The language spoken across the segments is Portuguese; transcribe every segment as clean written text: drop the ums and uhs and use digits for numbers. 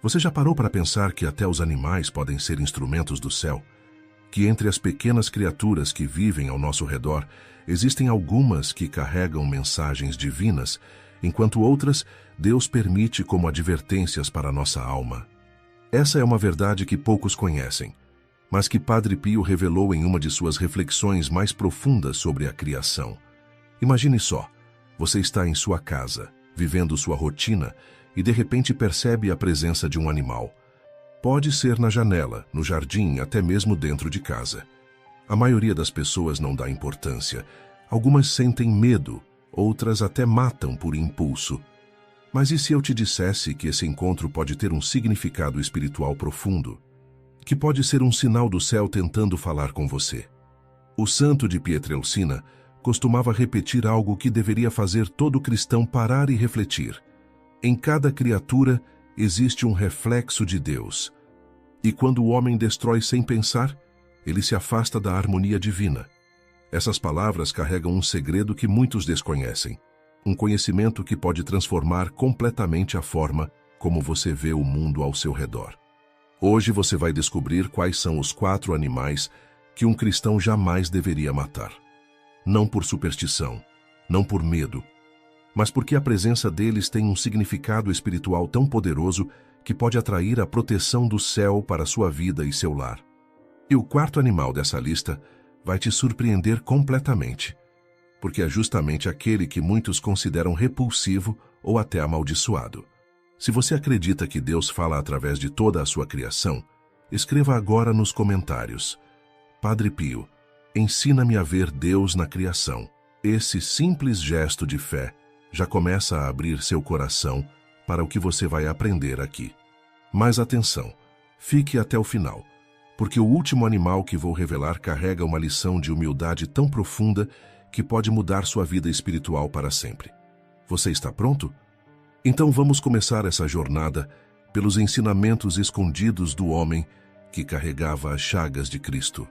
Você já parou para pensar que até os animais podem ser instrumentos do céu? Que entre as pequenas criaturas que vivem ao nosso redor, existem algumas que carregam mensagens divinas, enquanto outras Deus permite como advertências para a nossa alma. Essa é uma verdade que poucos conhecem, mas que Padre Pio revelou em uma de suas reflexões mais profundas sobre a criação. Imagine só, você está em sua casa, vivendo sua rotina, e de repente percebe a presença de um animal. Pode ser na janela, no jardim, até mesmo dentro de casa. A maioria das pessoas não dá importância. Algumas sentem medo, outras até matam por impulso. Mas e se eu te dissesse que esse encontro pode ter um significado espiritual profundo? Que pode ser um sinal do céu tentando falar com você? O santo de Pietrelcina costumava repetir algo que deveria fazer todo cristão parar e refletir. Em cada criatura existe um reflexo de Deus. E quando o homem destrói sem pensar, ele se afasta da harmonia divina. Essas palavras carregam um segredo que muitos desconhecem. Um conhecimento que pode transformar completamente a forma como você vê o mundo ao seu redor. Hoje você vai descobrir quais são os 4 animais que um cristão jamais deveria matar. Não por superstição, não por medo, mas porque a presença deles tem um significado espiritual tão poderoso que pode atrair a proteção do céu para sua vida e seu lar. E o 4º animal dessa lista vai te surpreender completamente, porque é justamente aquele que muitos consideram repulsivo ou até amaldiçoado. Se você acredita que Deus fala através de toda a sua criação, escreva agora nos comentários: Padre Pio, ensina-me a ver Deus na criação. Esse simples gesto de fé já começa a abrir seu coração para o que você vai aprender aqui. Mas atenção, fique até o final, porque o último animal que vou revelar carrega uma lição de humildade tão profunda que pode mudar sua vida espiritual para sempre. Você está pronto? Então vamos começar essa jornada pelos ensinamentos escondidos do homem que carregava as chagas de Cristo.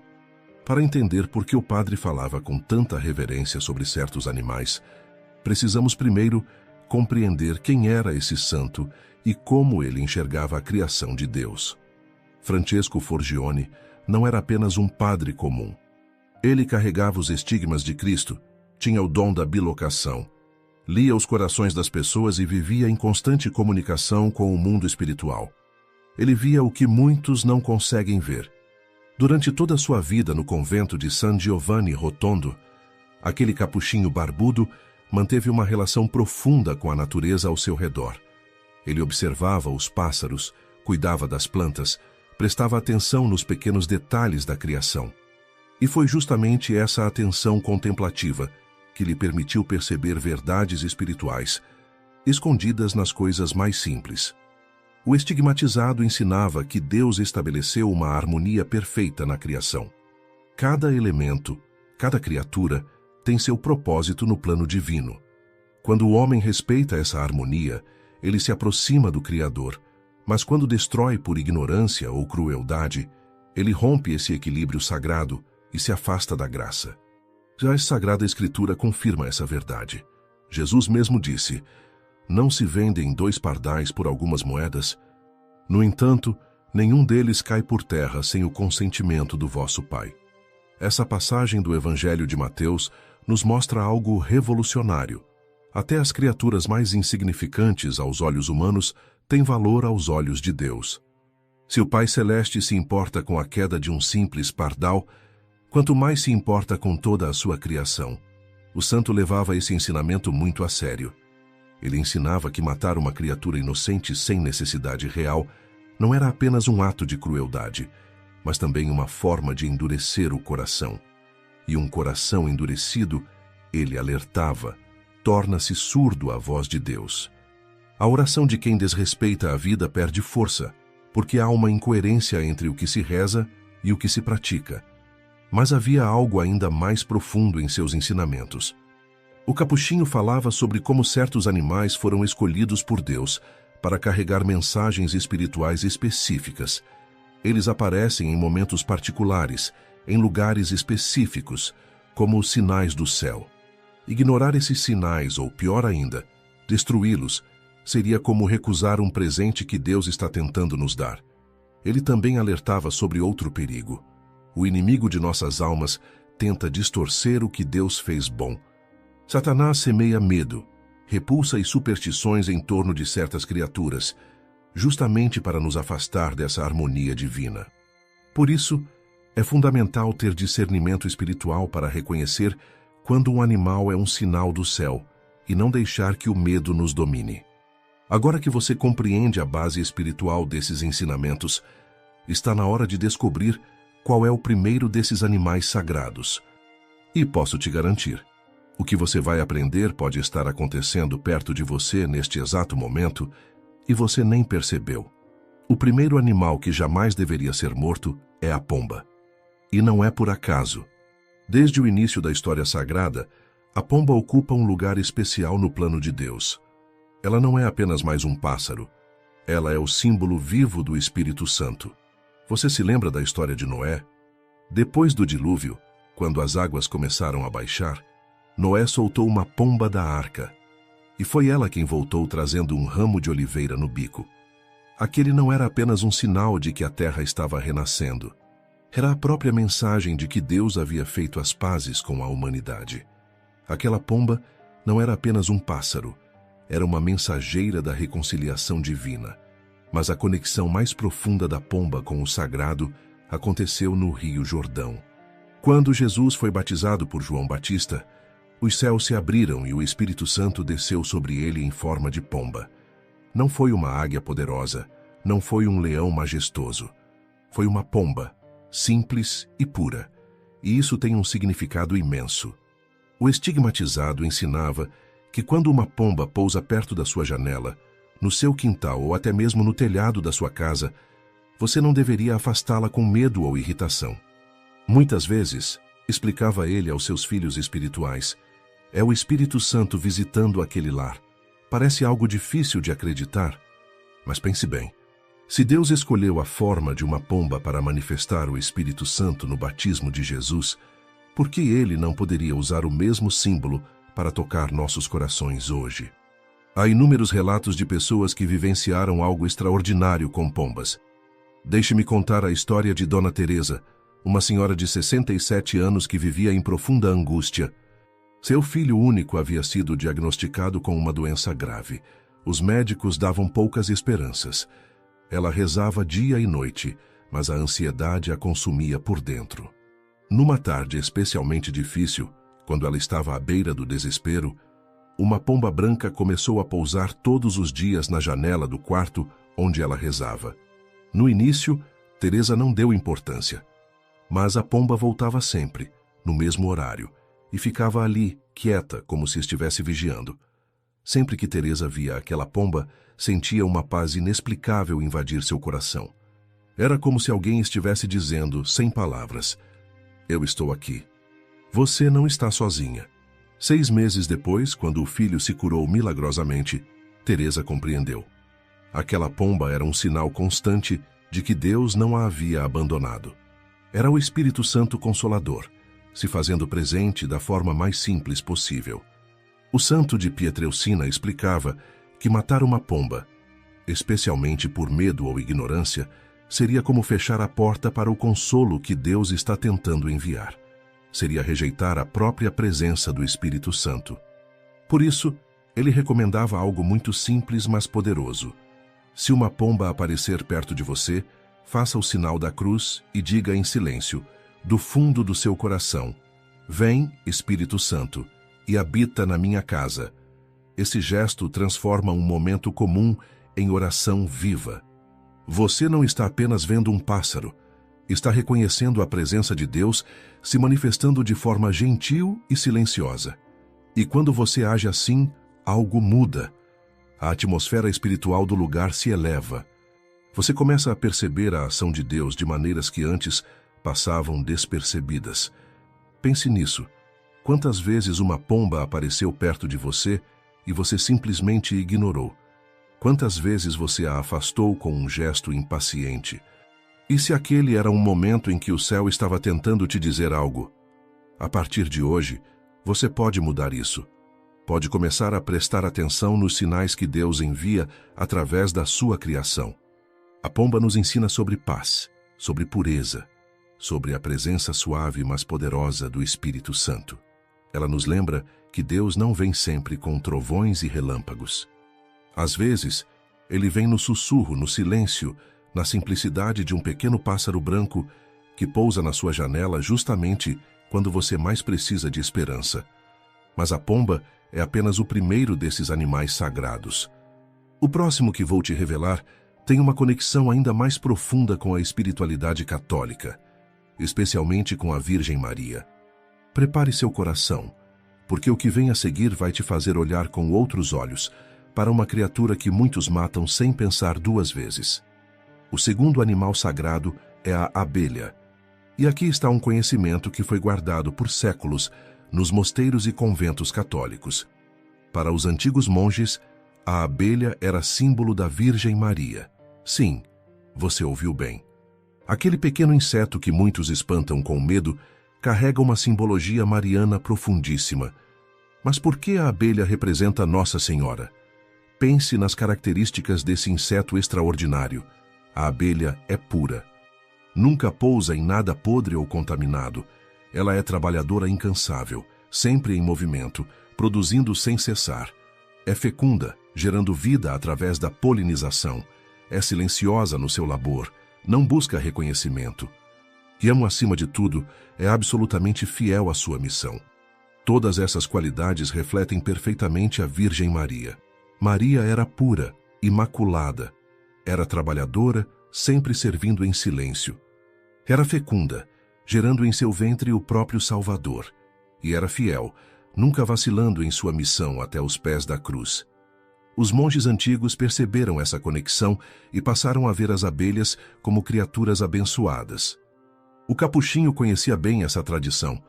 Para entender por que o padre falava com tanta reverência sobre certos animais, precisamos primeiro compreender quem era esse santo e como ele enxergava a criação de Deus. Francesco Forgione não era apenas um padre comum. Ele carregava os estigmas de Cristo, tinha o dom da bilocação, lia os corações das pessoas e vivia em constante comunicação com o mundo espiritual. Ele via o que muitos não conseguem ver. Durante toda a sua vida no convento de San Giovanni Rotondo, aquele capuchinho barbudo manteve uma relação profunda com a natureza ao seu redor. Ele observava os pássaros, cuidava das plantas, prestava atenção nos pequenos detalhes da criação. E foi justamente essa atenção contemplativa que lhe permitiu perceber verdades espirituais, escondidas nas coisas mais simples. O estigmatizado ensinava que Deus estabeleceu uma harmonia perfeita na criação. Cada elemento, cada criatura, tem seu propósito no plano divino. Quando o homem respeita essa harmonia, ele se aproxima do Criador, mas quando destrói por ignorância ou crueldade, ele rompe esse equilíbrio sagrado e se afasta da graça. Já a Sagrada Escritura confirma essa verdade. Jesus mesmo disse: não se vendem 2 pardais por algumas moedas? No entanto, nenhum deles cai por terra sem o consentimento do vosso Pai. Essa passagem do Evangelho de Mateus nos mostra algo revolucionário. Até as criaturas mais insignificantes aos olhos humanos têm valor aos olhos de Deus. Se o Pai Celeste se importa com a queda de um simples pardal, quanto mais se importa com toda a sua criação. O santo levava esse ensinamento muito a sério. Ele ensinava que matar uma criatura inocente sem necessidade real não era apenas um ato de crueldade, mas também uma forma de endurecer o coração. E um coração endurecido, ele alertava, torna-se surdo à voz de Deus. A oração de quem desrespeita a vida perde força, porque há uma incoerência entre o que se reza e o que se pratica. Mas havia algo ainda mais profundo em seus ensinamentos. O capuchinho falava sobre como certos animais foram escolhidos por Deus para carregar mensagens espirituais específicas. Eles aparecem em momentos particulares, em lugares específicos, como os sinais do céu. Ignorar esses sinais, ou pior ainda, destruí-los, seria como recusar um presente que Deus está tentando nos dar. Ele também alertava sobre outro perigo. O inimigo de nossas almas tenta distorcer o que Deus fez bom. Satanás semeia medo, repulsa e superstições em torno de certas criaturas, justamente para nos afastar dessa harmonia divina. Por isso, é fundamental ter discernimento espiritual para reconhecer quando um animal é um sinal do céu e não deixar que o medo nos domine. Agora que você compreende a base espiritual desses ensinamentos, está na hora de descobrir qual é o primeiro desses animais sagrados. E posso te garantir, o que você vai aprender pode estar acontecendo perto de você neste exato momento e você nem percebeu. O primeiro animal que jamais deveria ser morto é a pomba. E não é por acaso. Desde o início da história sagrada, a pomba ocupa um lugar especial no plano de Deus. Ela não é apenas mais um pássaro. Ela é o símbolo vivo do Espírito Santo. Você se lembra da história de Noé? Depois do dilúvio, quando as águas começaram a baixar, Noé soltou uma pomba da arca. E foi ela quem voltou trazendo um ramo de oliveira no bico. Aquele não era apenas um sinal de que a terra estava renascendo. Era a própria mensagem de que Deus havia feito as pazes com a humanidade. Aquela pomba não era apenas um pássaro, era uma mensageira da reconciliação divina. Mas a conexão mais profunda da pomba com o sagrado aconteceu no Rio Jordão. Quando Jesus foi batizado por João Batista, os céus se abriram e o Espírito Santo desceu sobre ele em forma de pomba. Não foi uma águia poderosa, não foi um leão majestoso. Foi uma pomba, simples e pura. E isso tem um significado imenso. O estigmatizado ensinava que quando uma pomba pousa perto da sua janela, no seu quintal ou até mesmo no telhado da sua casa, você não deveria afastá-la com medo ou irritação. Muitas vezes, explicava ele aos seus filhos espirituais, é o Espírito Santo visitando aquele lar. Parece algo difícil de acreditar, mas pense bem. Se Deus escolheu a forma de uma pomba para manifestar o Espírito Santo no batismo de Jesus, por que ele não poderia usar o mesmo símbolo para tocar nossos corações hoje? Há inúmeros relatos de pessoas que vivenciaram algo extraordinário com pombas. Deixe-me contar a história de Dona Teresa, uma senhora de 67 anos que vivia em profunda angústia. Seu filho único havia sido diagnosticado com uma doença grave. Os médicos davam poucas esperanças. Ela rezava dia e noite, mas a ansiedade a consumia por dentro. Numa tarde especialmente difícil, quando ela estava à beira do desespero, uma pomba branca começou a pousar todos os dias na janela do quarto onde ela rezava. No início, Teresa não deu importância, mas a pomba voltava sempre, no mesmo horário, e ficava ali, quieta, como se estivesse vigiando. Sempre que Teresa via aquela pomba, sentia uma paz inexplicável invadir seu coração. Era como se alguém estivesse dizendo, sem palavras, "Eu estou aqui. Você não está sozinha." 6 meses depois, quando o filho se curou milagrosamente, Teresa compreendeu. Aquela pomba era um sinal constante de que Deus não a havia abandonado. Era o Espírito Santo Consolador, se fazendo presente da forma mais simples possível. O santo de Pietrelcina explicava que matar uma pomba, especialmente por medo ou ignorância, seria como fechar a porta para o consolo que Deus está tentando enviar. Seria rejeitar a própria presença do Espírito Santo. Por isso, ele recomendava algo muito simples, mas poderoso. Se uma pomba aparecer perto de você, faça o sinal da cruz e diga em silêncio, do fundo do seu coração, "Vem, Espírito Santo, e habita na minha casa." Esse gesto transforma um momento comum em oração viva. Você não está apenas vendo um pássaro, está reconhecendo a presença de Deus se manifestando de forma gentil e silenciosa. E quando você age assim, algo muda. A atmosfera espiritual do lugar se eleva. Você começa a perceber a ação de Deus de maneiras que antes passavam despercebidas. Pense nisso. Quantas vezes uma pomba apareceu perto de você e você simplesmente ignorou? Quantas vezes você a afastou com um gesto impaciente? E se aquele era um momento em que o céu estava tentando te dizer algo? A partir de hoje, você pode mudar isso. Pode começar a prestar atenção nos sinais que Deus envia através da sua criação. A pomba nos ensina sobre paz, sobre pureza, sobre a presença suave mas poderosa do Espírito Santo. Ela nos lembra que Deus não vem sempre com trovões e relâmpagos. Às vezes, Ele vem no sussurro, no silêncio, na simplicidade de um pequeno pássaro branco que pousa na sua janela justamente quando você mais precisa de esperança. Mas a pomba é apenas o primeiro desses animais sagrados. O próximo que vou te revelar tem uma conexão ainda mais profunda com a espiritualidade católica, especialmente com a Virgem Maria. Prepare seu coração, porque o que vem a seguir vai te fazer olhar com outros olhos para uma criatura que muitos matam sem pensar duas vezes. O segundo animal sagrado é a abelha. E aqui está um conhecimento que foi guardado por séculos nos mosteiros e conventos católicos. Para os antigos monges, a abelha era símbolo da Virgem Maria. Sim, você ouviu bem. Aquele pequeno inseto que muitos espantam com medo carrega uma simbologia mariana profundíssima. Mas por que a abelha representa Nossa Senhora? Pense nas características desse inseto extraordinário. A abelha é pura. Nunca pousa em nada podre ou contaminado. Ela é trabalhadora incansável, sempre em movimento, produzindo sem cessar. É fecunda, gerando vida através da polinização. É silenciosa no seu labor, não busca reconhecimento. E acima de tudo, é absolutamente fiel à sua missão. Todas essas qualidades refletem perfeitamente a Virgem Maria. Maria era pura, imaculada. Era trabalhadora, sempre servindo em silêncio. Era fecunda, gerando em seu ventre o próprio Salvador. E era fiel, nunca vacilando em sua missão até os pés da cruz. Os monges antigos perceberam essa conexão e passaram a ver as abelhas como criaturas abençoadas. O capuchinho conhecia bem essa tradição,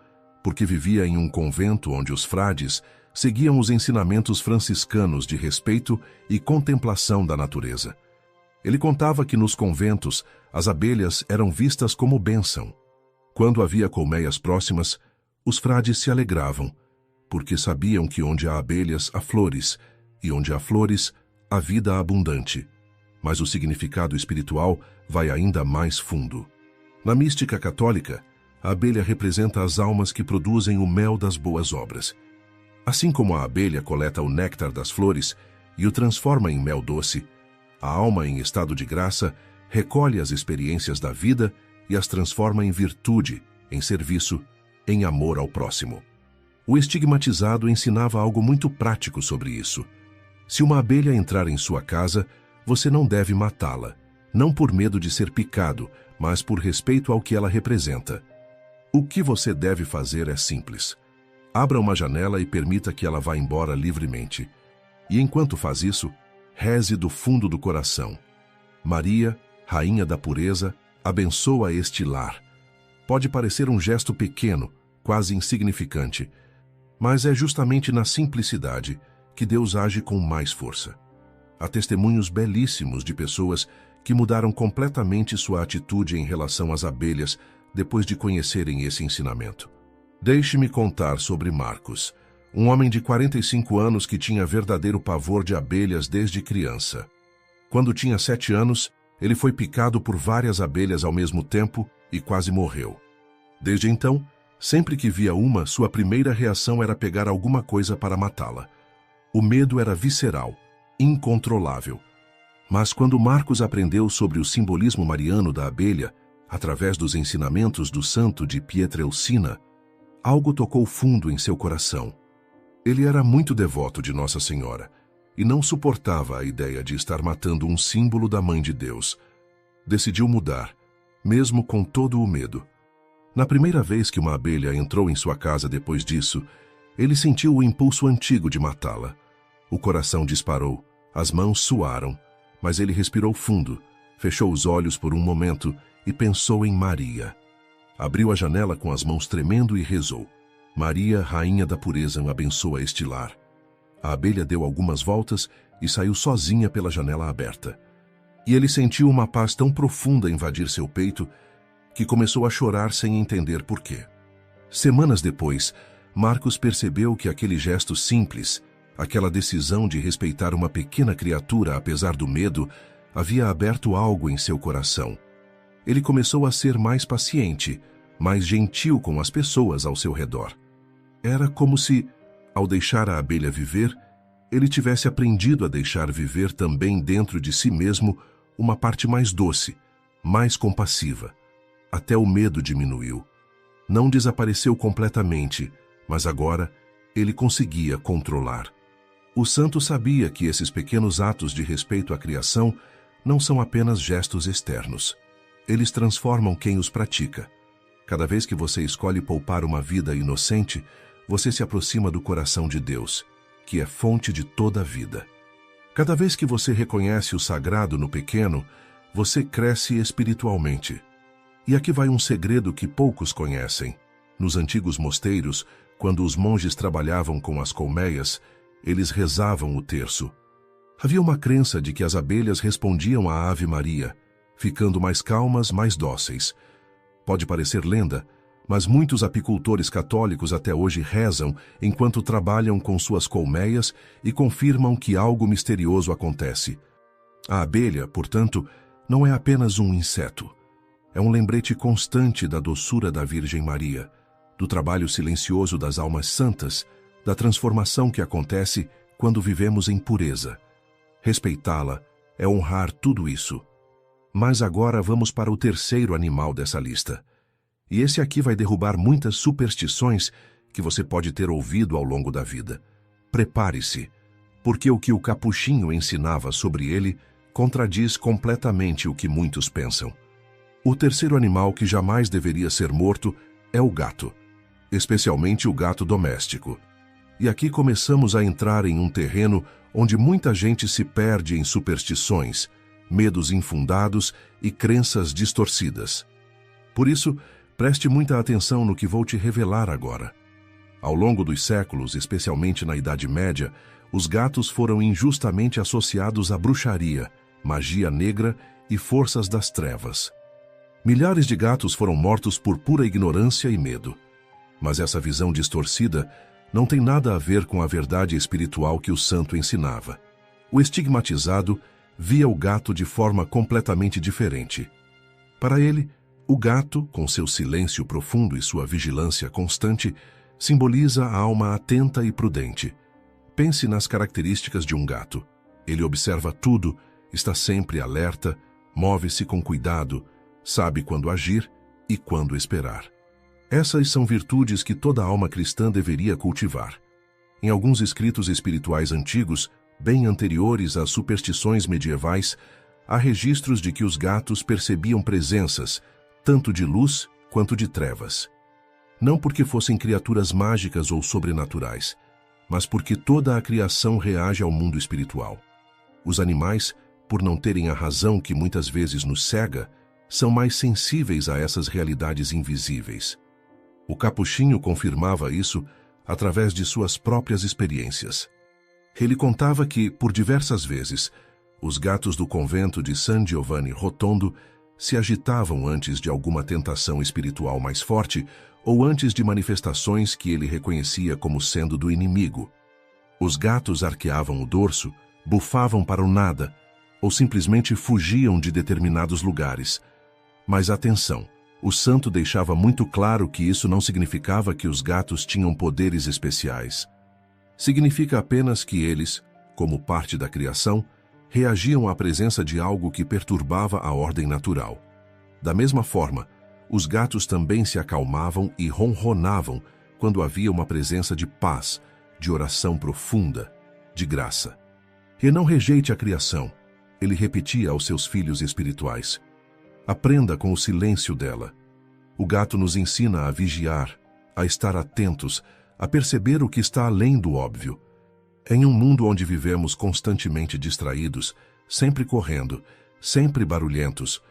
porque vivia em um convento onde os frades seguiam os ensinamentos franciscanos de respeito e contemplação da natureza. Ele contava que nos conventos as abelhas eram vistas como bênção. Quando havia colmeias próximas, os frades se alegravam, porque sabiam que onde há abelhas há flores, e onde há flores há vida abundante. Mas o significado espiritual vai ainda mais fundo. Na mística católica, a abelha representa as almas que produzem o mel das boas obras. Assim como a abelha coleta o néctar das flores e o transforma em mel doce, a alma em estado de graça recolhe as experiências da vida e as transforma em virtude, em serviço, em amor ao próximo. O estigmatizado ensinava algo muito prático sobre isso. Se uma abelha entrar em sua casa, você não deve matá-la, não por medo de ser picado, mas por respeito ao que ela representa. O que você deve fazer é simples. Abra uma janela e permita que ela vá embora livremente. E enquanto faz isso, reze do fundo do coração. Maria, Rainha da Pureza, abençoa este lar. Pode parecer um gesto pequeno, quase insignificante, mas é justamente na simplicidade que Deus age com mais força. Há testemunhos belíssimos de pessoas que mudaram completamente sua atitude em relação às abelhas depois de conhecerem esse ensinamento. Deixe-me contar sobre Marcos, um homem de 45 anos que tinha verdadeiro pavor de abelhas desde criança. Quando tinha 7 anos, ele foi picado por várias abelhas ao mesmo tempo e quase morreu. Desde então, sempre que via uma, sua primeira reação era pegar alguma coisa para matá-la. O medo era visceral, incontrolável. Mas quando Marcos aprendeu sobre o simbolismo mariano da abelha, através dos ensinamentos do santo de Pietrelcina, algo tocou fundo em seu coração. Ele era muito devoto de Nossa Senhora e não suportava a ideia de estar matando um símbolo da Mãe de Deus. Decidiu mudar, mesmo com todo o medo. Na primeira vez que uma abelha entrou em sua casa depois disso, ele sentiu o impulso antigo de matá-la. O coração disparou, as mãos suaram, mas ele respirou fundo, fechou os olhos por um momento e pensou em Maria. Abriu a janela com as mãos tremendo e rezou. Maria, Rainha da Pureza, abençoa este lar. A abelha deu algumas voltas e saiu sozinha pela janela aberta. E ele sentiu uma paz tão profunda invadir seu peito que começou a chorar sem entender por quê. Semanas depois, Marcos percebeu que aquele gesto simples, aquela decisão de respeitar uma pequena criatura apesar do medo, havia aberto algo em seu coração. Ele começou a ser mais paciente, mais gentil com as pessoas ao seu redor. Era como se, ao deixar a abelha viver, ele tivesse aprendido a deixar viver também dentro de si mesmo uma parte mais doce, mais compassiva. Até o medo diminuiu. Não desapareceu completamente, mas agora ele conseguia controlar. O santo sabia que esses pequenos atos de respeito à criação não são apenas gestos externos. Eles transformam quem os pratica. Cada vez que você escolhe poupar uma vida inocente, você se aproxima do coração de Deus, que é fonte de toda a vida. Cada vez que você reconhece o sagrado no pequeno, você cresce espiritualmente. E aqui vai um segredo que poucos conhecem. Nos antigos mosteiros, quando os monges trabalhavam com as colmeias, eles rezavam o terço. Havia uma crença de que as abelhas respondiam à Ave Maria, ficando mais calmas, mais dóceis. Pode parecer lenda, mas muitos apicultores católicos até hoje rezam enquanto trabalham com suas colmeias e confirmam que algo misterioso acontece. A abelha, portanto, não é apenas um inseto. É um lembrete constante da doçura da Virgem Maria, do trabalho silencioso das almas santas, da transformação que acontece quando vivemos em pureza. Respeitá-la é honrar tudo isso. Mas agora vamos para o terceiro animal dessa lista. E esse aqui vai derrubar muitas superstições que você pode ter ouvido ao longo da vida. Prepare-se, porque o que o capuchinho ensinava sobre ele contradiz completamente o que muitos pensam. O terceiro animal que jamais deveria ser morto é o gato, especialmente o gato doméstico. E aqui começamos a entrar em um terreno onde muita gente se perde em superstições, medos infundados e crenças distorcidas. Por isso, preste muita atenção no que vou te revelar agora. Ao longo dos séculos, especialmente na Idade Média, os gatos foram injustamente associados à bruxaria, magia negra e forças das trevas. Milhares de gatos foram mortos por pura ignorância e medo. Mas essa visão distorcida não tem nada a ver com a verdade espiritual que o santo ensinava. O estigmatizado via o gato de forma completamente diferente. Para ele, o gato, com seu silêncio profundo e sua vigilância constante, simboliza a alma atenta e prudente. Pense nas características de um gato. Ele observa tudo, está sempre alerta, move-se com cuidado, sabe quando agir e quando esperar. Essas são virtudes que toda alma cristã deveria cultivar. Em alguns escritos espirituais antigos, bem anteriores às superstições medievais, há registros de que os gatos percebiam presenças, tanto de luz quanto de trevas. Não porque fossem criaturas mágicas ou sobrenaturais, mas porque toda a criação reage ao mundo espiritual. Os animais, por não terem a razão que muitas vezes nos cega, são mais sensíveis a essas realidades invisíveis. O capuchinho confirmava isso através de suas próprias experiências. Ele contava que, por diversas vezes, os gatos do convento de San Giovanni Rotondo se agitavam antes de alguma tentação espiritual mais forte ou antes de manifestações que ele reconhecia como sendo do inimigo. Os gatos arqueavam o dorso, bufavam para o nada ou simplesmente fugiam de determinados lugares. Mas atenção, o santo deixava muito claro que isso não significava que os gatos tinham poderes especiais. Significa apenas que eles, como parte da criação, reagiam à presença de algo que perturbava a ordem natural. Da mesma forma, os gatos também se acalmavam e ronronavam quando havia uma presença de paz, de oração profunda, de graça. E não rejeite a criação, ele repetia aos seus filhos espirituais. Aprenda com o silêncio dela. O gato nos ensina a vigiar, a estar atentos, a perceber o que está além do óbvio. Em um mundo onde vivemos constantemente distraídos, sempre correndo, sempre barulhentos,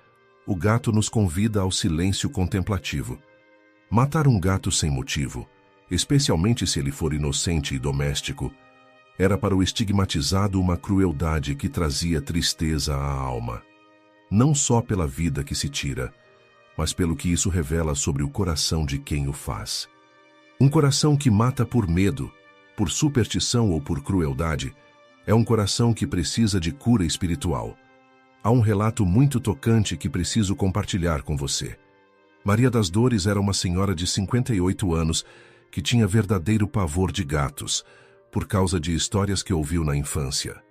o gato nos convida ao silêncio contemplativo. Matar um gato sem motivo, especialmente se ele for inocente e doméstico, era para o estigmatizado uma crueldade que trazia tristeza à alma. Não só pela vida que se tira, mas pelo que isso revela sobre o coração de quem o faz. Um coração que mata por medo, por superstição ou por crueldade, é um coração que precisa de cura espiritual. Há um relato muito tocante que preciso compartilhar com você. Maria das Dores era uma senhora de 58 anos que tinha verdadeiro pavor de gatos, por causa de histórias que ouviu na infância.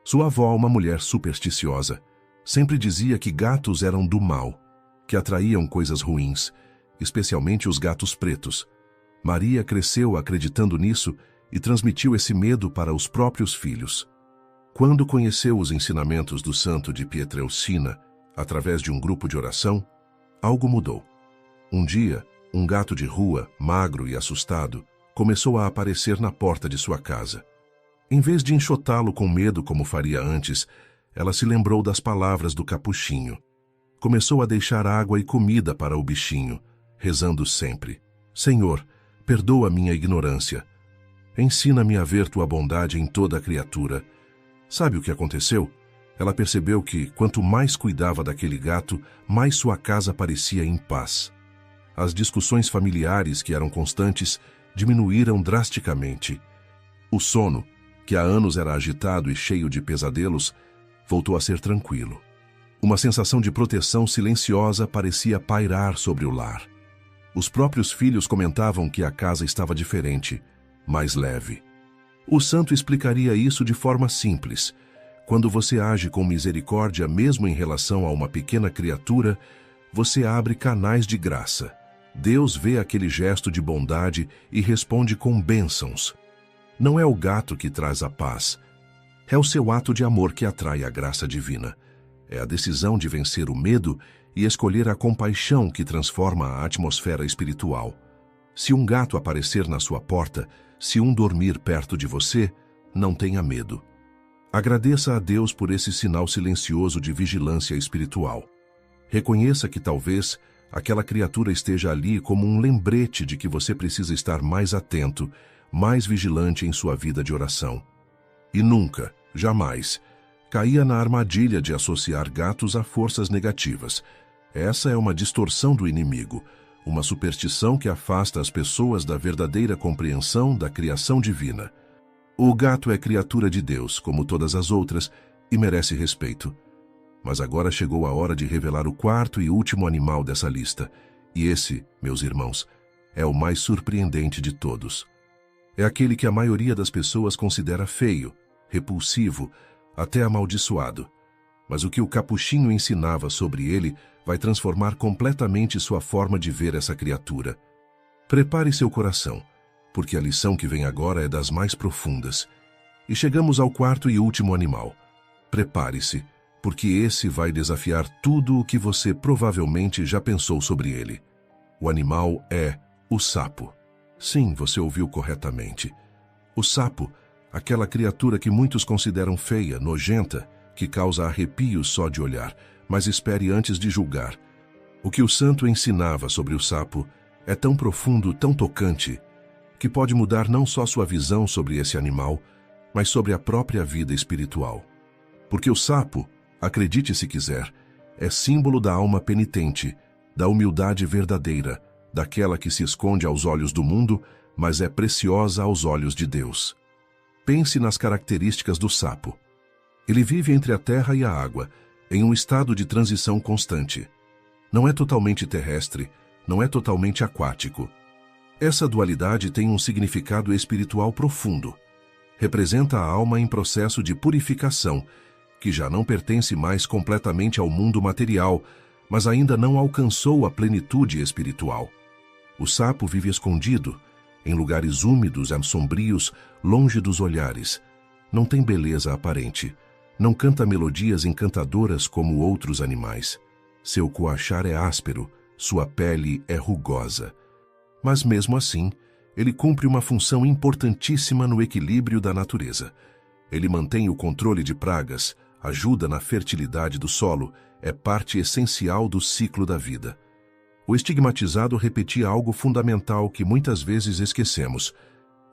Sua avó, uma mulher supersticiosa, sempre dizia que gatos eram do mal, que atraíam coisas ruins, especialmente os gatos pretos. Maria cresceu acreditando nisso e transmitiu esse medo para os próprios filhos. Quando conheceu os ensinamentos do santo de Pietrelcina, através de um grupo de oração, algo mudou. Um dia, um gato de rua, magro e assustado, começou a aparecer na porta de sua casa. Em vez de enxotá-lo com medo como faria antes, ela se lembrou das palavras do capuchinho. Começou a deixar água e comida para o bichinho, rezando sempre: Senhor, perdoa minha ignorância. Ensina-me a ver tua bondade em toda a criatura. Sabe o que aconteceu? Ela percebeu que, quanto mais cuidava daquele gato, mais sua casa parecia em paz. As discussões familiares, que eram constantes, diminuíram drasticamente. O sono, que há anos era agitado e cheio de pesadelos, voltou a ser tranquilo. Uma sensação de proteção silenciosa parecia pairar sobre o lar. Os próprios filhos comentavam que a casa estava diferente, mais leve. O santo explicaria isso de forma simples. Quando você age com misericórdia, mesmo em relação a uma pequena criatura, você abre canais de graça. Deus vê aquele gesto de bondade e responde com bênçãos. Não é o gato que traz a paz. É o seu ato de amor que atrai a graça divina. É a decisão de vencer o medo e escolher a compaixão que transforma a atmosfera espiritual. Se um gato aparecer na sua porta, se um dormir perto de você, não tenha medo. Agradeça a Deus por esse sinal silencioso de vigilância espiritual. Reconheça que talvez aquela criatura esteja ali como um lembrete de que você precisa estar mais atento, mais vigilante em sua vida de oração. E nunca, jamais, caia na armadilha de associar gatos a forças negativas. Essa é uma distorção do inimigo, uma superstição que afasta as pessoas da verdadeira compreensão da criação divina. O gato é criatura de Deus, como todas as outras, e merece respeito. Mas agora chegou a hora de revelar o quarto e último animal dessa lista. E esse, meus irmãos, é o mais surpreendente de todos. É aquele que a maioria das pessoas considera feio, repulsivo, até amaldiçoado. Mas o que o capuchinho ensinava sobre ele vai transformar completamente sua forma de ver essa criatura. Prepare seu coração, porque a lição que vem agora é das mais profundas. E chegamos ao quarto e último animal. Prepare-se, porque esse vai desafiar tudo o que você provavelmente já pensou sobre ele. O animal é o sapo. Sim, você ouviu corretamente. O sapo, aquela criatura que muitos consideram feia, nojenta, que causa arrepios só de olhar, mas espere antes de julgar. O que o santo ensinava sobre o sapo é tão profundo, tão tocante, que pode mudar não só sua visão sobre esse animal, mas sobre a própria vida espiritual. Porque o sapo, acredite se quiser, é símbolo da alma penitente, da humildade verdadeira, daquela que se esconde aos olhos do mundo, mas é preciosa aos olhos de Deus. Pense nas características do sapo. Ele vive entre a terra e a água, em um estado de transição constante. Não é totalmente terrestre, não é totalmente aquático. Essa dualidade tem um significado espiritual profundo. Representa a alma em processo de purificação, que já não pertence mais completamente ao mundo material, mas ainda não alcançou a plenitude espiritual. O sapo vive escondido, em lugares úmidos e sombrios, longe dos olhares. Não tem beleza aparente. Não canta melodias encantadoras como outros animais. Seu coachar é áspero, sua pele é rugosa. Mas mesmo assim, ele cumpre uma função importantíssima no equilíbrio da natureza. Ele mantém o controle de pragas, ajuda na fertilidade do solo, é parte essencial do ciclo da vida. O estigmatizado repetia algo fundamental que muitas vezes esquecemos.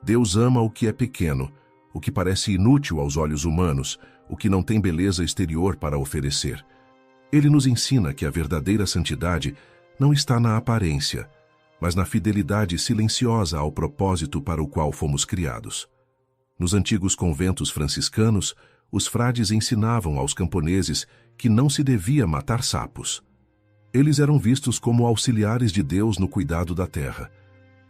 Deus ama o que é pequeno, o que parece inútil aos olhos humanos, o que não tem beleza exterior para oferecer. Ele nos ensina que a verdadeira santidade não está na aparência, mas na fidelidade silenciosa ao propósito para o qual fomos criados. Nos antigos conventos franciscanos, os frades ensinavam aos camponeses que não se devia matar sapos. Eles eram vistos como auxiliares de Deus no cuidado da terra.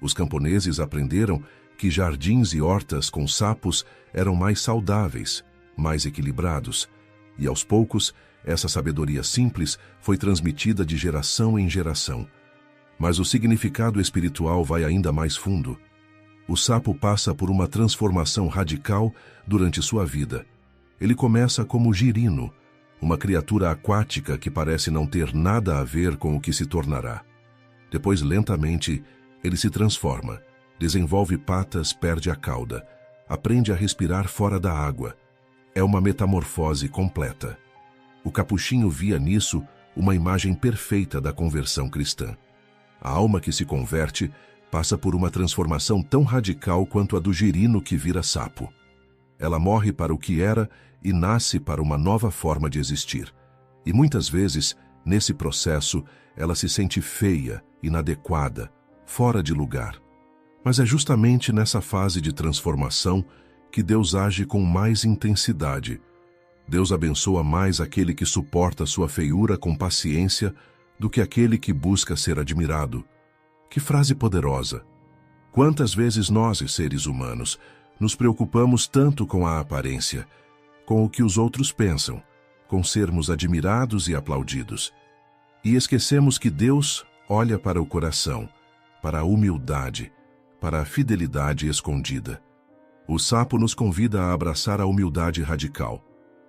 Os camponeses aprenderam que jardins e hortas com sapos eram mais saudáveis, mais equilibrados, e aos poucos, essa sabedoria simples foi transmitida de geração em geração. Mas o significado espiritual vai ainda mais fundo. O sapo passa por uma transformação radical durante sua vida. Ele começa como girino, uma criatura aquática que parece não ter nada a ver com o que se tornará. Depois, lentamente, ele se transforma, desenvolve patas, perde a cauda, aprende a respirar fora da água. É uma metamorfose completa. O capuchinho via nisso uma imagem perfeita da conversão cristã. A alma que se converte passa por uma transformação tão radical quanto a do girino que vira sapo. Ela morre para o que era e nasce para uma nova forma de existir. E muitas vezes, nesse processo, ela se sente feia, inadequada, fora de lugar. Mas é justamente nessa fase de transformação que Deus age com mais intensidade. Deus abençoa mais aquele que suporta sua feiura com paciência do que aquele que busca ser admirado. Que frase poderosa! Quantas vezes nós, seres humanos, nos preocupamos tanto com a aparência, com o que os outros pensam, com sermos admirados e aplaudidos. E esquecemos que Deus olha para o coração, para a humildade, para a fidelidade escondida. O sapo nos convida a abraçar a humildade radical.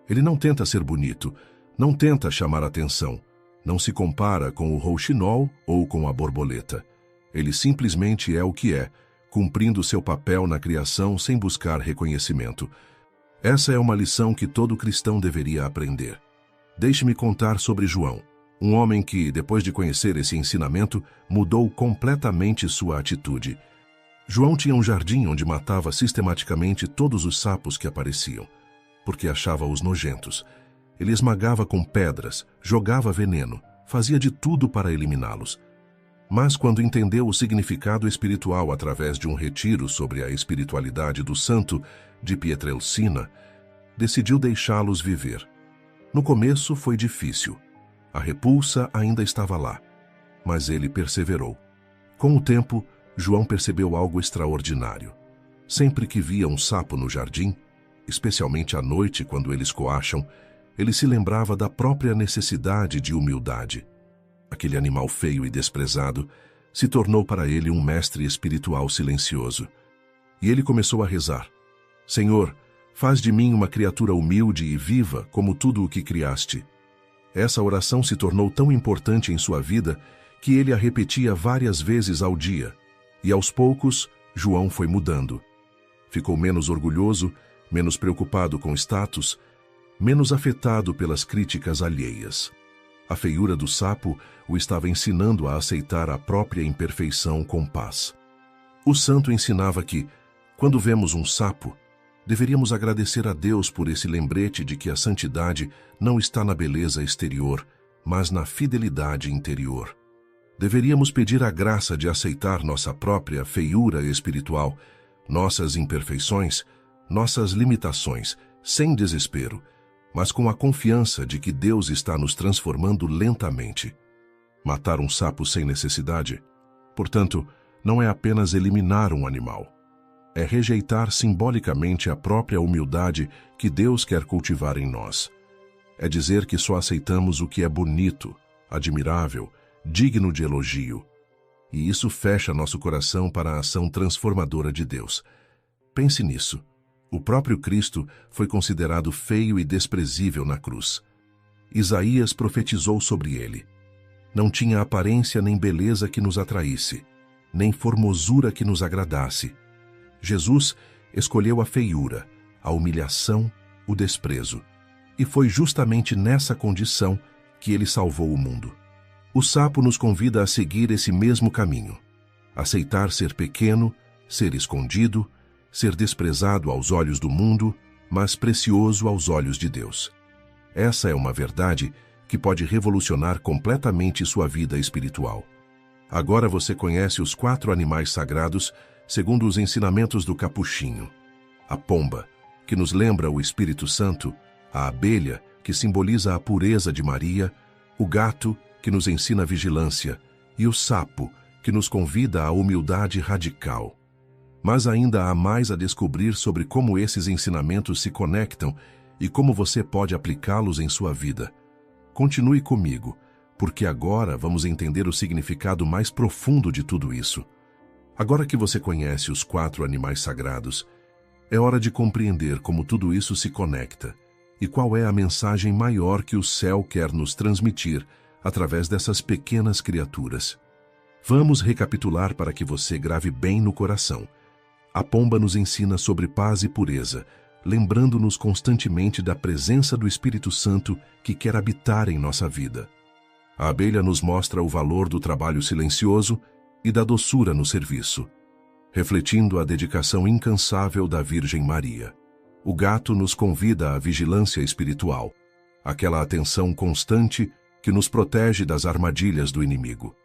Ele não tenta ser bonito, não tenta chamar atenção, não se compara com o rouxinol ou com a borboleta. Ele simplesmente é o que é, cumprindo seu papel na criação sem buscar reconhecimento. Essa é uma lição que todo cristão deveria aprender. Deixe-me contar sobre João, um homem que, depois de conhecer esse ensinamento, mudou completamente sua atitude. João tinha um jardim onde matava sistematicamente todos os sapos que apareciam, porque achava-os nojentos. Ele esmagava com pedras, jogava veneno, fazia de tudo para eliminá-los. Mas quando entendeu o significado espiritual através de um retiro sobre a espiritualidade do santo de Pietrelcina, decidiu deixá-los viver. No começo foi difícil. A repulsa ainda estava lá, mas ele perseverou. Com o tempo, João percebeu algo extraordinário. Sempre que via um sapo no jardim, especialmente à noite quando eles coacham, ele se lembrava da própria necessidade de humildade. Aquele animal feio e desprezado se tornou para ele um mestre espiritual silencioso. E ele começou a rezar: Senhor, faz de mim uma criatura humilde e viva como tudo o que criaste. Essa oração se tornou tão importante em sua vida que ele a repetia várias vezes ao dia. E aos poucos, João foi mudando. Ficou menos orgulhoso, menos preocupado com status, menos afetado pelas críticas alheias. A feiura do sapo o estava ensinando a aceitar a própria imperfeição com paz. O santo ensinava que, quando vemos um sapo, deveríamos agradecer a Deus por esse lembrete de que a santidade não está na beleza exterior, mas na fidelidade interior. Deveríamos pedir a graça de aceitar nossa própria feiura espiritual, nossas imperfeições, nossas limitações, sem desespero, mas com a confiança de que Deus está nos transformando lentamente. Matar um sapo sem necessidade, portanto, não é apenas eliminar um animal. É rejeitar simbolicamente a própria humildade que Deus quer cultivar em nós. É dizer que só aceitamos o que é bonito, admirável, digno de elogio. E isso fecha nosso coração para a ação transformadora de Deus. Pense nisso. O próprio Cristo foi considerado feio e desprezível na cruz. Isaías profetizou sobre ele. Não tinha aparência nem beleza que nos atraísse, nem formosura que nos agradasse. Jesus escolheu a feiura, a humilhação, o desprezo. E foi justamente nessa condição que ele salvou o mundo. O sapo nos convida a seguir esse mesmo caminho. Aceitar ser pequeno, ser escondido, ser desprezado aos olhos do mundo, mas precioso aos olhos de Deus. Essa é uma verdade que pode revolucionar completamente sua vida espiritual. Agora você conhece os 4 animais sagrados segundo os ensinamentos do capuchinho. A pomba, que nos lembra o Espírito Santo, a abelha, que simboliza a pureza de Maria, o gato, que nos ensina a vigilância, e o sapo, que nos convida à humildade radical. Mas ainda há mais a descobrir sobre como esses ensinamentos se conectam e como você pode aplicá-los em sua vida. Continue comigo, porque agora vamos entender o significado mais profundo de tudo isso. Agora que você conhece os 4 animais sagrados, é hora de compreender como tudo isso se conecta e qual é a mensagem maior que o céu quer nos transmitir através dessas pequenas criaturas. Vamos recapitular para que você grave bem no coração. A pomba nos ensina sobre paz e pureza, lembrando-nos constantemente da presença do Espírito Santo que quer habitar em nossa vida. A abelha nos mostra o valor do trabalho silencioso e da doçura no serviço, refletindo a dedicação incansável da Virgem Maria. O gato nos convida à vigilância espiritual, aquela atenção constante que nos protege das armadilhas do inimigo.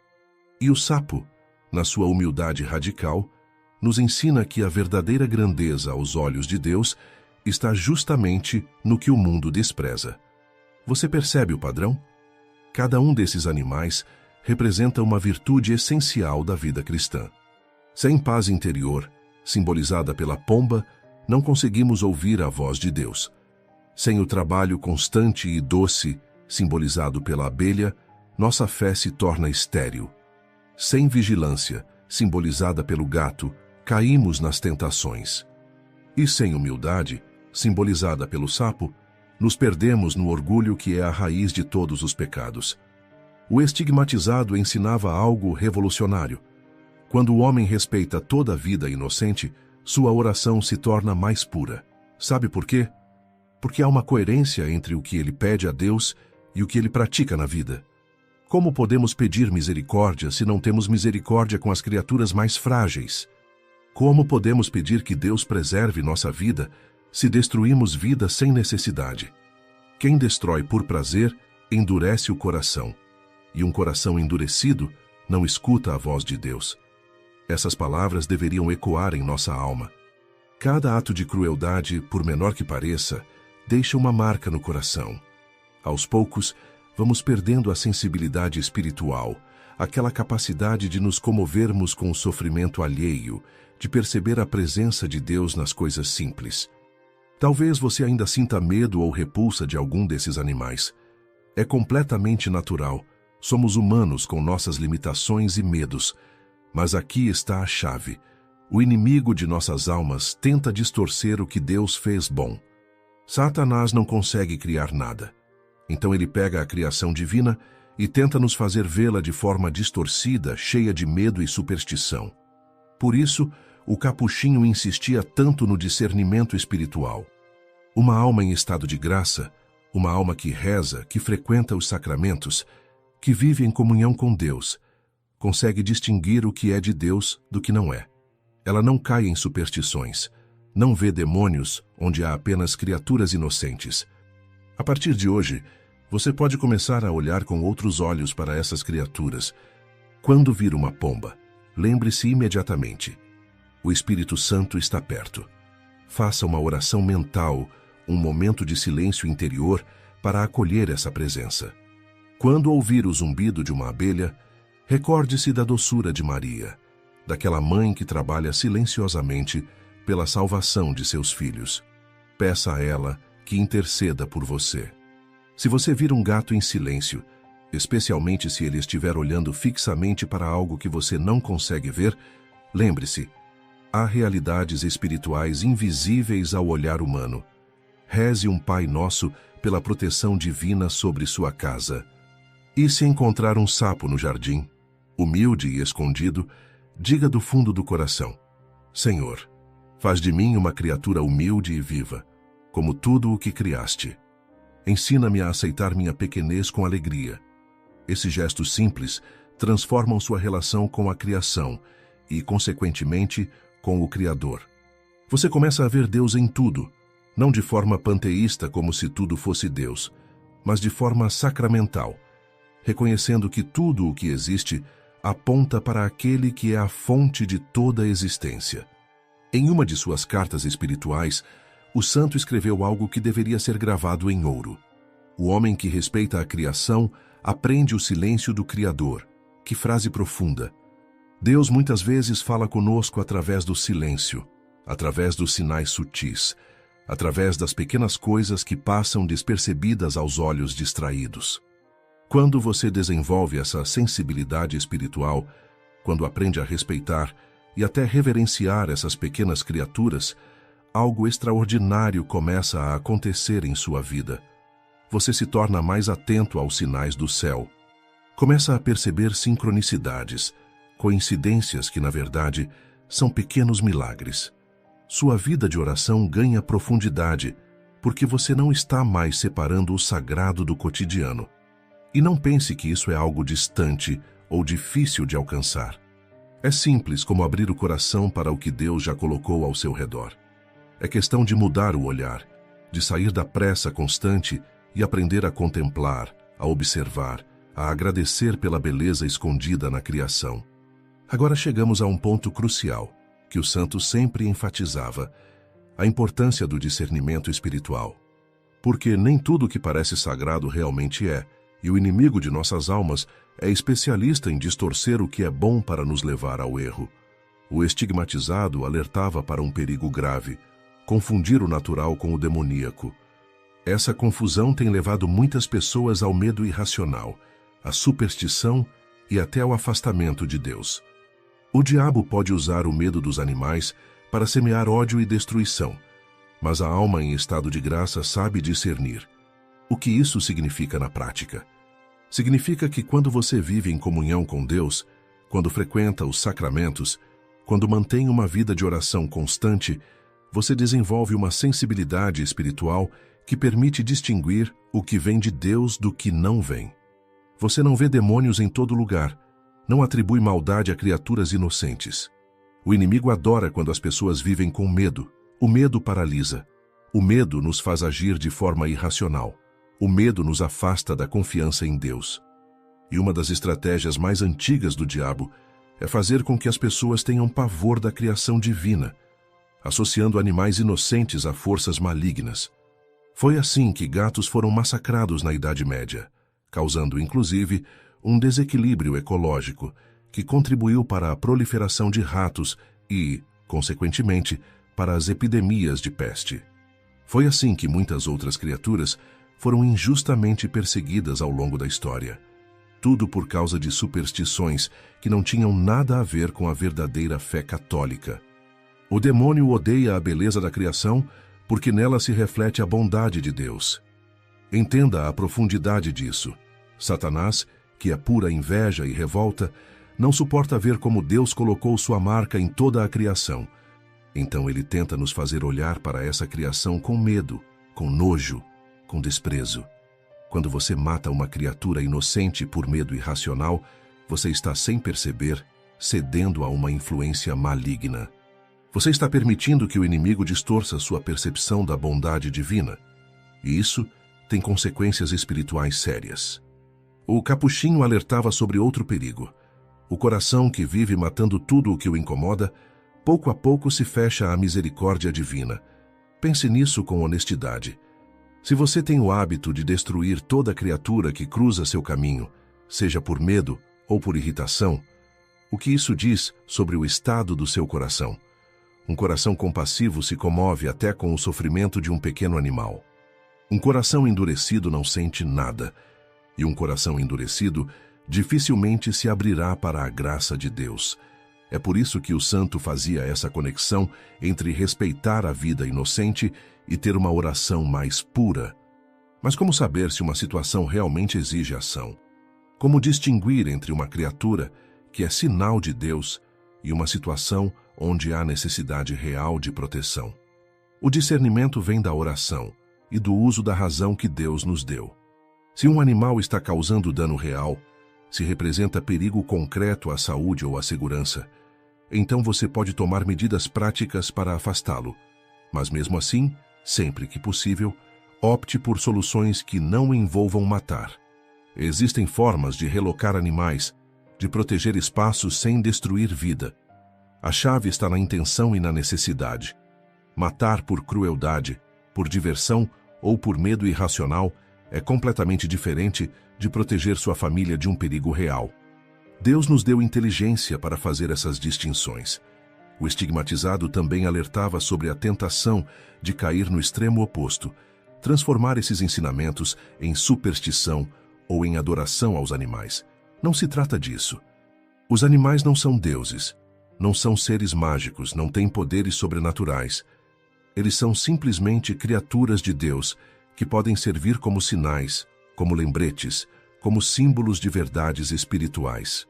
E o sapo, na sua humildade radical, nos ensina que a verdadeira grandeza aos olhos de Deus está justamente no que o mundo despreza. Você percebe o padrão? Cada um desses animais representa uma virtude essencial da vida cristã. Sem paz interior, simbolizada pela pomba, não conseguimos ouvir a voz de Deus. Sem o trabalho constante e doce, simbolizado pela abelha, nossa fé se torna estéril. Sem vigilância, simbolizada pelo gato, caímos nas tentações. E sem humildade, simbolizada pelo sapo, nos perdemos no orgulho que é a raiz de todos os pecados. O estigmatizado ensinava algo revolucionário. Quando o homem respeita toda a vida inocente, sua oração se torna mais pura. Sabe por quê? Porque há uma coerência entre o que ele pede a Deus e o que ele pratica na vida. Como podemos pedir misericórdia se não temos misericórdia com as criaturas mais frágeis? Como podemos pedir que Deus preserve nossa vida se destruímos vida sem necessidade? Quem destrói por prazer, endurece o coração. E um coração endurecido não escuta a voz de Deus. Essas palavras deveriam ecoar em nossa alma. Cada ato de crueldade, por menor que pareça, deixa uma marca no coração. Aos poucos, vamos perdendo a sensibilidade espiritual, aquela capacidade de nos comovermos com o sofrimento alheio, de perceber a presença de Deus nas coisas simples. Talvez você ainda sinta medo ou repulsa de algum desses animais. É completamente natural. Somos humanos com nossas limitações e medos. Mas aqui está a chave. O inimigo de nossas almas tenta distorcer o que Deus fez bom. Satanás não consegue criar nada. Então ele pega a criação divina e tenta nos fazer vê-la de forma distorcida, cheia de medo e superstição. Por isso, o capuchinho insistia tanto no discernimento espiritual. Uma alma em estado de graça, uma alma que reza, que frequenta os sacramentos, que vive em comunhão com Deus, consegue distinguir o que é de Deus do que não é. Ela não cai em superstições, não vê demônios onde há apenas criaturas inocentes. A partir de hoje, você pode começar a olhar com outros olhos para essas criaturas. Quando vir uma pomba, lembre-se imediatamente: o Espírito Santo está perto. Faça uma oração mental, um momento de silêncio interior para acolher essa presença. Quando ouvir o zumbido de uma abelha, recorde-se da doçura de Maria, daquela mãe que trabalha silenciosamente pela salvação de seus filhos. Peça a ela que interceda por você. Se você vir um gato em silêncio, especialmente se ele estiver olhando fixamente para algo que você não consegue ver, lembre-se: há realidades espirituais invisíveis ao olhar humano. Reze um Pai Nosso pela proteção divina sobre sua casa. E se encontrar um sapo no jardim, humilde e escondido, diga do fundo do coração: Senhor, faz de mim uma criatura humilde e viva, como tudo o que criaste. Ensina-me a aceitar minha pequenez com alegria. Esses gestos simples transformam sua relação com a criação e, consequentemente, com o Criador. Você começa a ver Deus em tudo, não de forma panteísta como se tudo fosse Deus, mas de forma sacramental, reconhecendo que tudo o que existe aponta para aquele que é a fonte de toda a existência. Em uma de suas cartas espirituais, o santo escreveu algo que deveria ser gravado em ouro. O homem que respeita a criação aprende o silêncio do Criador. Que frase profunda! Deus muitas vezes fala conosco através do silêncio, através dos sinais sutis, através das pequenas coisas que passam despercebidas aos olhos distraídos. Quando você desenvolve essa sensibilidade espiritual, quando aprende a respeitar e até reverenciar essas pequenas criaturas, algo extraordinário começa a acontecer em sua vida. Você se torna mais atento aos sinais do céu. Começa a perceber sincronicidades, coincidências que, na verdade, são pequenos milagres. Sua vida de oração ganha profundidade, porque você não está mais separando o sagrado do cotidiano. E não pense que isso é algo distante ou difícil de alcançar. É simples como abrir o coração para o que Deus já colocou ao seu redor. É questão de mudar o olhar, de sair da pressa constante e aprender a contemplar, a observar, a agradecer pela beleza escondida na criação. Agora chegamos a um ponto crucial, que o santo sempre enfatizava: a importância do discernimento espiritual. Porque nem tudo que parece sagrado realmente é, e o inimigo de nossas almas é especialista em distorcer o que é bom para nos levar ao erro. O estigmatizado alertava para um perigo grave: confundir o natural com o demoníaco. Essa confusão tem levado muitas pessoas ao medo irracional, à superstição e até ao afastamento de Deus. O diabo pode usar o medo dos animais para semear ódio e destruição, mas a alma em estado de graça sabe discernir. O que isso significa na prática? Significa que quando você vive em comunhão com Deus, quando frequenta os sacramentos, quando mantém uma vida de oração constante, você desenvolve uma sensibilidade espiritual que permite distinguir o que vem de Deus do que não vem. Você não vê demônios em todo lugar, não atribui maldade a criaturas inocentes. O inimigo adora quando as pessoas vivem com medo. O medo paralisa. O medo nos faz agir de forma irracional. O medo nos afasta da confiança em Deus. E uma das estratégias mais antigas do diabo é fazer com que as pessoas tenham pavor da criação divina, associando animais inocentes a forças malignas. Foi assim que gatos foram massacrados na Idade Média, causando, inclusive, um desequilíbrio ecológico que contribuiu para a proliferação de ratos e, consequentemente, para as epidemias de peste. Foi assim que muitas outras criaturas foram injustamente perseguidas ao longo da história. Tudo por causa de superstições que não tinham nada a ver com a verdadeira fé católica. O demônio odeia a beleza da criação porque nela se reflete a bondade de Deus. Entenda a profundidade disso. Satanás, que é pura inveja e revolta, não suporta ver como Deus colocou sua marca em toda a criação. Então ele tenta nos fazer olhar para essa criação com medo, com nojo, com desprezo. Quando você mata uma criatura inocente por medo irracional, você está, sem perceber, cedendo a uma influência maligna. Você está permitindo que o inimigo distorça sua percepção da bondade divina. E isso tem consequências espirituais sérias. O capuchinho alertava sobre outro perigo. O coração que vive matando tudo o que o incomoda, pouco a pouco se fecha à misericórdia divina. Pense nisso com honestidade. Se você tem o hábito de destruir toda criatura que cruza seu caminho, seja por medo ou por irritação, o que isso diz sobre o estado do seu coração? Um coração compassivo se comove até com o sofrimento de um pequeno animal. Um coração endurecido não sente nada, e um coração endurecido dificilmente se abrirá para a graça de Deus. É por isso que o santo fazia essa conexão entre respeitar a vida inocente e ter uma oração mais pura. Mas como saber se uma situação realmente exige ação? Como distinguir entre uma criatura que é sinal de Deus e uma situação onde há necessidade real de proteção? O discernimento vem da oração e do uso da razão que Deus nos deu. Se um animal está causando dano real, se representa perigo concreto à saúde ou à segurança, então você pode tomar medidas práticas para afastá-lo. Mas mesmo assim, sempre que possível, opte por soluções que não envolvam matar. Existem formas de relocar animais, de proteger espaços sem destruir vida. A chave está na intenção e na necessidade. Matar por crueldade, por diversão ou por medo irracional é completamente diferente de proteger sua família de um perigo real. Deus nos deu inteligência para fazer essas distinções. O estigmatizado também alertava sobre a tentação de cair no extremo oposto, transformar esses ensinamentos em superstição ou em adoração aos animais. Não se trata disso. Os animais não são deuses, não são seres mágicos, não têm poderes sobrenaturais. Eles são simplesmente criaturas de Deus que podem servir como sinais, como lembretes, como símbolos de verdades espirituais.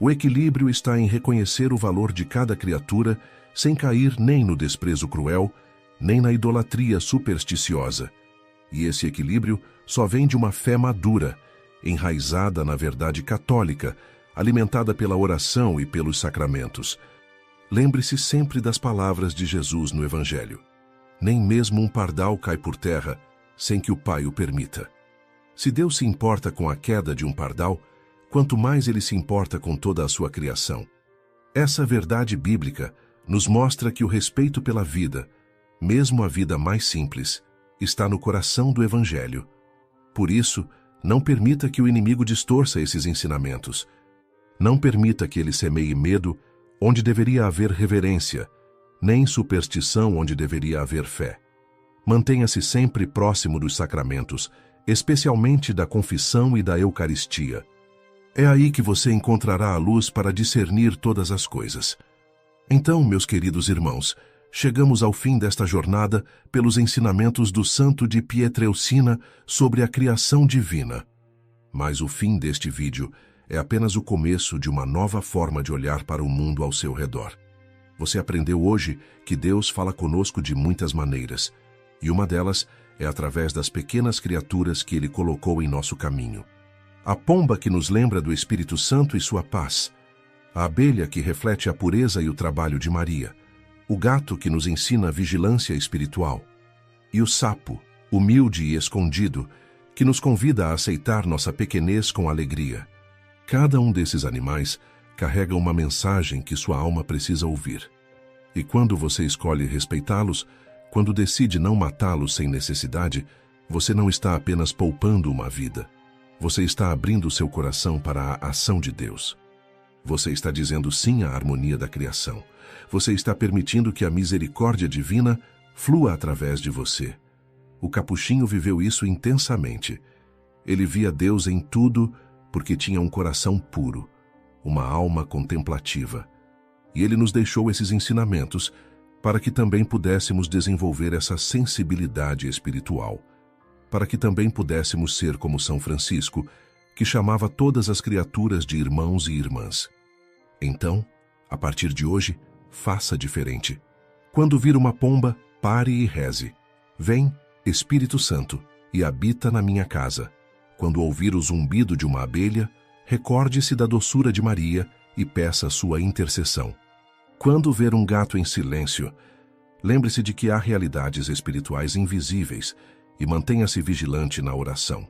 O equilíbrio está em reconhecer o valor de cada criatura sem cair nem no desprezo cruel, nem na idolatria supersticiosa. E esse equilíbrio só vem de uma fé madura, enraizada na verdade católica, alimentada pela oração e pelos sacramentos. Lembre-se sempre das palavras de Jesus no Evangelho. Nem mesmo um pardal cai por terra sem que o Pai o permita. Se Deus se importa com a queda de um pardal, quanto mais Ele se importa com toda a sua criação. Essa verdade bíblica nos mostra que o respeito pela vida, mesmo a vida mais simples, está no coração do Evangelho. Por isso, não permita que o inimigo distorça esses ensinamentos. Não permita que ele semeie medo onde deveria haver reverência, nem superstição onde deveria haver fé. Mantenha-se sempre próximo dos sacramentos, especialmente da confissão e da Eucaristia. É aí que você encontrará a luz para discernir todas as coisas. Então, meus queridos irmãos, chegamos ao fim desta jornada pelos ensinamentos do santo de Pietrelcina sobre a criação divina. Mas o fim deste vídeo é apenas o começo de uma nova forma de olhar para o mundo ao seu redor. Você aprendeu hoje que Deus fala conosco de muitas maneiras, e uma delas é através das pequenas criaturas que Ele colocou em nosso caminho. A pomba que nos lembra do Espírito Santo e sua paz, a abelha que reflete a pureza e o trabalho de Maria, o gato que nos ensina a vigilância espiritual, e o sapo, humilde e escondido, que nos convida a aceitar nossa pequenez com alegria. Cada um desses animais carrega uma mensagem que sua alma precisa ouvir. E quando você escolhe respeitá-los, quando decide não matá-los sem necessidade, você não está apenas poupando uma vida. Você está abrindo seu coração para a ação de Deus. Você está dizendo sim à harmonia da criação. Você está permitindo que a misericórdia divina flua através de você. O capuchinho viveu isso intensamente. Ele via Deus em tudo porque tinha um coração puro, uma alma contemplativa. E ele nos deixou esses ensinamentos para que também pudéssemos desenvolver essa sensibilidade espiritual, para que também pudéssemos ser como São Francisco, que chamava todas as criaturas de irmãos e irmãs. Então, a partir de hoje, faça diferente. Quando vir uma pomba, pare e reze. Vem, Espírito Santo, e habita na minha casa. Quando ouvir o zumbido de uma abelha, recorde-se da doçura de Maria e peça sua intercessão. Quando ver um gato em silêncio, lembre-se de que há realidades espirituais invisíveis e mantenha-se vigilante na oração.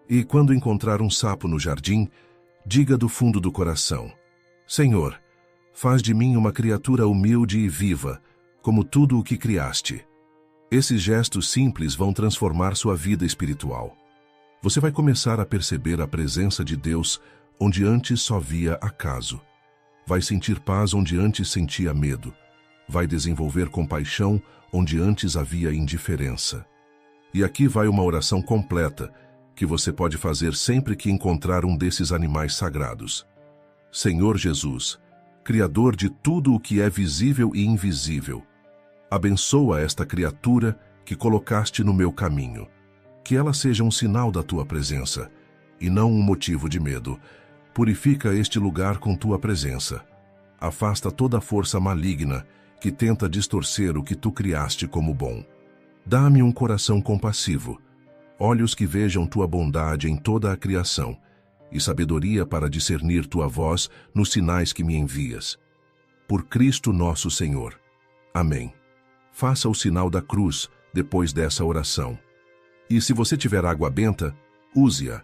E quando encontrar um sapo no jardim, diga do fundo do coração: Senhor, faz de mim uma criatura humilde e viva, como tudo o que criaste. Esses gestos simples vão transformar sua vida espiritual. Você vai começar a perceber a presença de Deus onde antes só via acaso. Vai sentir paz onde antes sentia medo. Vai desenvolver compaixão onde antes havia indiferença. E aqui vai uma oração completa que você pode fazer sempre que encontrar um desses animais sagrados. Senhor Jesus, Criador de tudo o que é visível e invisível, abençoa esta criatura que colocaste no meu caminho. Que ela seja um sinal da tua presença, e não um motivo de medo. Purifica este lugar com tua presença. Afasta toda a força maligna que tenta distorcer o que tu criaste como bom. Dá-me um coração compassivo, olhos que vejam tua bondade em toda a criação, e sabedoria para discernir tua voz nos sinais que me envias. Por Cristo nosso Senhor. Amém. Faça o sinal da cruz depois dessa oração. E se você tiver água benta, use-a.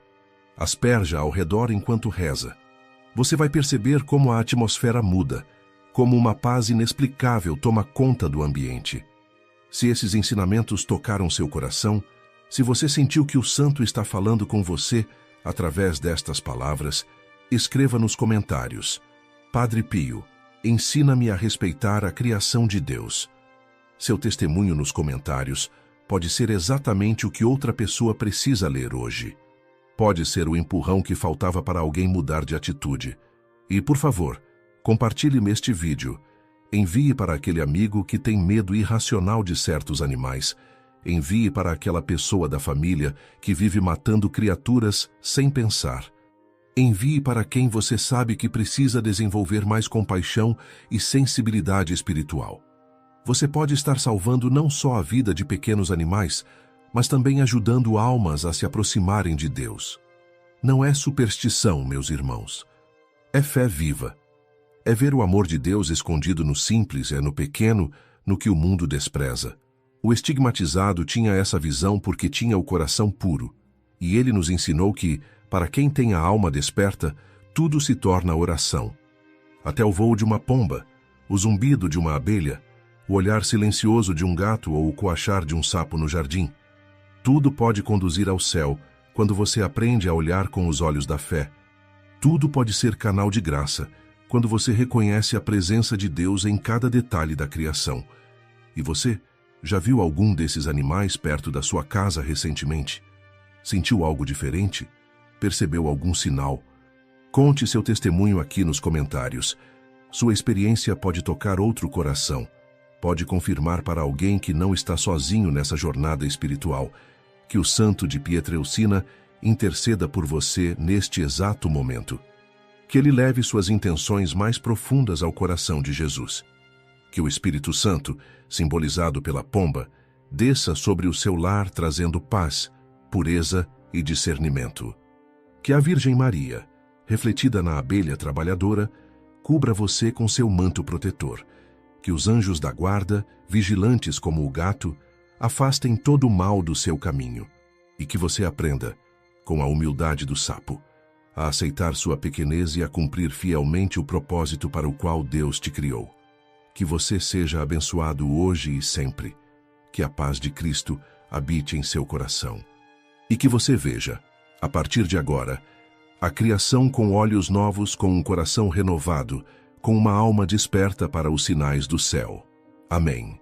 Asperja ao redor enquanto reza. Você vai perceber como a atmosfera muda, como uma paz inexplicável toma conta do ambiente. Se esses ensinamentos tocaram seu coração, se você sentiu que o Santo está falando com você através destas palavras, escreva nos comentários: Padre Pio, ensina-me a respeitar a criação de Deus. Seu testemunho nos comentários pode ser exatamente o que outra pessoa precisa ler hoje. Pode ser o empurrão que faltava para alguém mudar de atitude. E, por favor, compartilhe-me este vídeo. Envie para aquele amigo que tem medo irracional de certos animais. Envie para aquela pessoa da família que vive matando criaturas sem pensar. Envie para quem você sabe que precisa desenvolver mais compaixão e sensibilidade espiritual. Você pode estar salvando não só a vida de pequenos animais, mas também ajudando almas a se aproximarem de Deus. Não é superstição, meus irmãos. É fé viva. É ver o amor de Deus escondido no simples, no pequeno, no que o mundo despreza. O estigmatizado tinha essa visão porque tinha o coração puro. E ele nos ensinou que, para quem tem a alma desperta, tudo se torna oração. Até o voo de uma pomba, o zumbido de uma abelha, o olhar silencioso de um gato ou o coachar de um sapo no jardim. Tudo pode conduzir ao céu quando você aprende a olhar com os olhos da fé. Tudo pode ser canal de graça quando você reconhece a presença de Deus em cada detalhe da criação. E você já viu algum desses animais perto da sua casa recentemente? Sentiu algo diferente? Percebeu algum sinal? Conte seu testemunho aqui nos comentários. Sua experiência pode tocar outro coração. Pode confirmar para alguém que não está sozinho nessa jornada espiritual, que o santo de Pietrelcina interceda por você neste exato momento. Que ele leve suas intenções mais profundas ao coração de Jesus. Que o Espírito Santo, simbolizado pela pomba, desça sobre o seu lar trazendo paz, pureza e discernimento. Que a Virgem Maria, refletida na abelha trabalhadora, cubra você com seu manto protetor. Que os anjos da guarda, vigilantes como o gato, afastem todo o mal do seu caminho. E que você aprenda, com a humildade do sapo, a aceitar sua pequenez e a cumprir fielmente o propósito para o qual Deus te criou. Que você seja abençoado hoje e sempre. Que a paz de Cristo habite em seu coração. E que você veja, a partir de agora, a criação com olhos novos, com um coração renovado, com uma alma desperta para os sinais do céu. Amém.